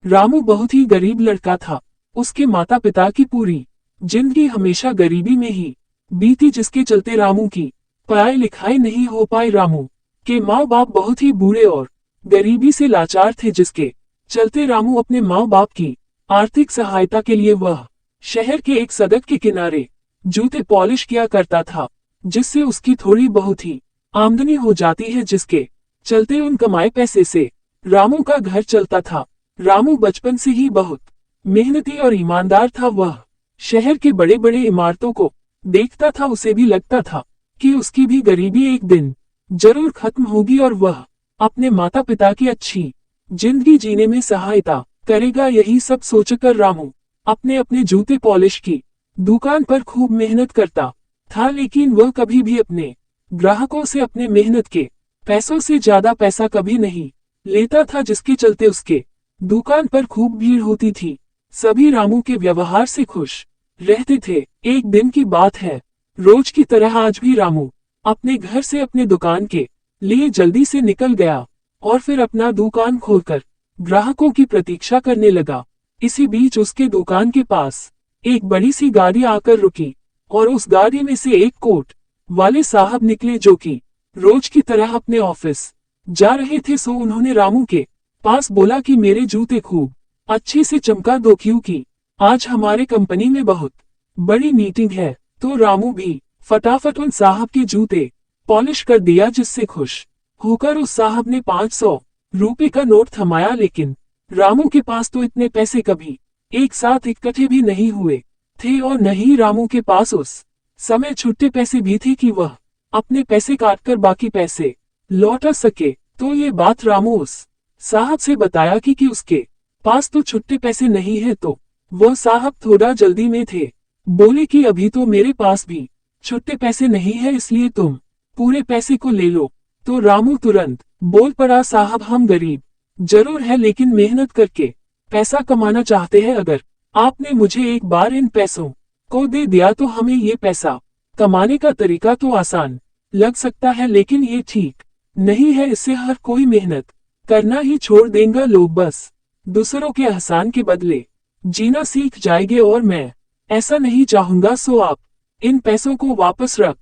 रामू बहुत ही गरीब लड़का था। उसके माता पिता की पूरी जिंदगी हमेशा गरीबी में ही बीती, जिसके चलते रामू की पढ़ाई लिखाई नहीं हो पाई। रामू के माँ बाप बहुत ही बूढ़े और गरीबी से लाचार थे, जिसके चलते रामू अपने माँ बाप की आर्थिक सहायता के लिए वह शहर के एक सड़क के किनारे जूते पॉलिश किया करता था, जिससे उसकी थोड़ी बहुत ही आमदनी हो जाती है, जिसके चलते उन कमाए पैसे से रामू का घर चलता था। रामू बचपन से ही बहुत मेहनती और ईमानदार था। वह शहर के बड़े बड़े इमारतों को देखता था, उसे भी लगता था कि उसकी भी गरीबी एक दिन जरूर खत्म होगी और वह अपने माता पिता की अच्छी जिंदगी जीने में सहायता करेगा। यही सब सोचकर रामू अपने अपने जूते पॉलिश की दुकान पर खूब मेहनत करता था, लेकिन वह कभी भी अपने ग्राहकों से अपने मेहनत के पैसों से ज्यादा पैसा कभी नहीं लेता था, जिसके चलते उसके दुकान पर खूब भीड़ होती थी। सभी रामू के व्यवहार से खुश रहते थे। एक दिन की बात है, रोज की तरह आज भी रामू अपने घर से अपने दुकान के लिए जल्दी से निकल गया और फिर अपना दुकान खोलकर ग्राहकों की प्रतीक्षा करने लगा। इसी बीच उसके दुकान के पास एक बड़ी सी गाड़ी आकर रुकी और उस गाड़ी में से एक कोट वाले साहब निकले, जो कि रोज की तरह अपने ऑफिस जा रहे थे। सो उन्होंने रामू के पास बोला कि मेरे जूते खूब अच्छे से चमका दो, क्योंकि आज हमारे कंपनी में बहुत बड़ी मीटिंग है। तो रामू भी फटाफट उन साहब के जूते पॉलिश कर दिया, जिससे खुश होकर उस साहब ने 500 रुपए का नोट थमाया। लेकिन रामू के पास तो इतने पैसे कभी एक साथ इकट्ठे भी नहीं हुए थे और न ही रामू के पास उस समय छुट्टे पैसे भी थे कि वह अपने पैसे काटकर बाकी पैसे लौटा सके। तो ये बात रामू उस साहब से बताया कि उसके पास तो छुट्टे पैसे नहीं है। तो वह साहब थोड़ा जल्दी में थे, बोले कि अभी तो मेरे पास भी छुट्टे पैसे नहीं है, इसलिए तुम पूरे पैसे को ले लो। तो रामू तुरंत बोल पड़ा, साहब हम गरीब जरूर है लेकिन मेहनत करके पैसा कमाना चाहते हैं। अगर आपने मुझे एक बार इन पैसों को दे दिया तो हमें ये पैसा कमाने का तरीका तो आसान लग सकता है, लेकिन ये ठीक नहीं है। इससे हर कोई मेहनत करना ही छोड़ देगा। लोग बस दूसरों के एहसान के बदले जीना सीख जाएंगे और मैं ऐसा नहीं चाहूंगा। सो आप इन पैसों को वापस रख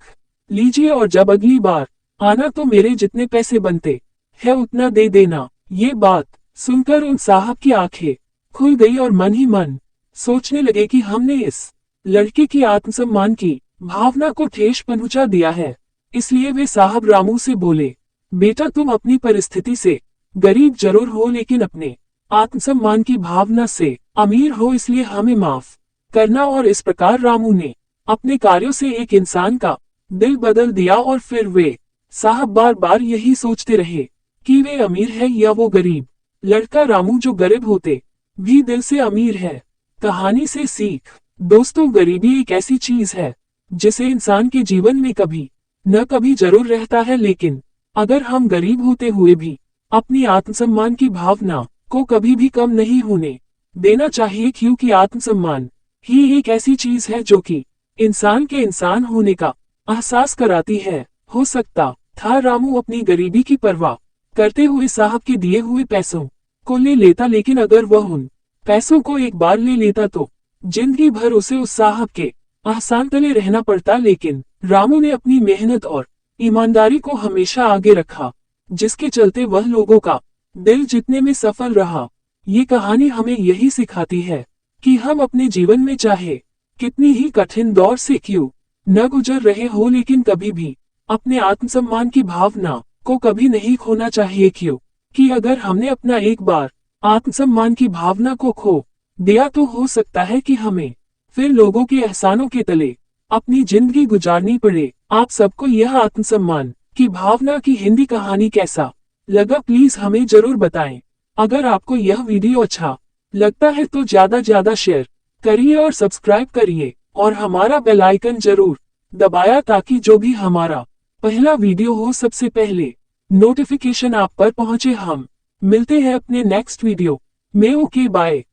लीजिए और जब अगली बार आना तो मेरे जितने पैसे बनते हैं उतना दे देना। ये बात सुनकर उन साहब की आंखें खुल गई और मन ही मन सोचने लगे कि हमने इस लड़के की आत्मसम्मान की भावना को ठेस पहुंचा दिया है। इसलिए वे साहब रामू से बोले, बेटा तुम अपनी परिस्थिति से गरीब जरूर हो लेकिन अपने आत्मसम्मान की भावना से अमीर हो, इसलिए हमें माफ करना। और इस प्रकार रामू ने अपने कार्यों से एक इंसान का दिल बदल दिया और फिर वे साहब बार बार यही सोचते रहे कि वे अमीर है या वो गरीब लड़का रामू जो गरीब होते भी दिल से अमीर है। कहानी से सीख, दोस्तों गरीबी एक ऐसी चीज है जिसे इंसान के जीवन में कभी न कभी जरूर रहता है, लेकिन अगर हम गरीब होते हुए भी अपनी आत्मसम्मान की भावना को कभी भी कम नहीं होने देना चाहिए, क्योंकि आत्मसम्मान ही एक ऐसी चीज है जो कि इंसान के इंसान होने का एहसास कराती है। हो सकता था रामू अपनी गरीबी की परवाह करते हुए साहब के दिए हुए पैसों को ले लेता, लेकिन अगर वह उन पैसों को एक बार ले लेता तो जिंदगी भर उसे उस साहब के एहसान तले रहना पड़ता। लेकिन रामू ने अपनी मेहनत और ईमानदारी को हमेशा आगे रखा, जिसके चलते वह लोगों का दिल जीतने में सफल रहा। ये कहानी हमें यही सिखाती है कि हम अपने जीवन में चाहे कितनी ही कठिन दौर से क्यों न गुजर रहे हो, लेकिन कभी भी अपने आत्मसम्मान की भावना को कभी नहीं खोना चाहिए। क्योंकि अगर हमने अपना एक बार आत्मसम्मान की भावना को खो दिया तो हो सकता है कि हमें फिर लोगों के एहसानों के तले अपनी जिंदगी गुजारनी पड़े। आप सबको यह आत्मसम्मान की भावना की हिंदी कहानी कैसा लगा प्लीज हमें जरूर बताएं। अगर आपको यह वीडियो अच्छा लगता है तो ज्यादा शेयर करिए और सब्सक्राइब करिए और हमारा बेल आइकन जरूर दबाया ताकि जो भी हमारा पहला वीडियो हो सबसे पहले नोटिफिकेशन आप पर पहुंचे। हम मिलते हैं अपने नेक्स्ट वीडियो में। Okay bye.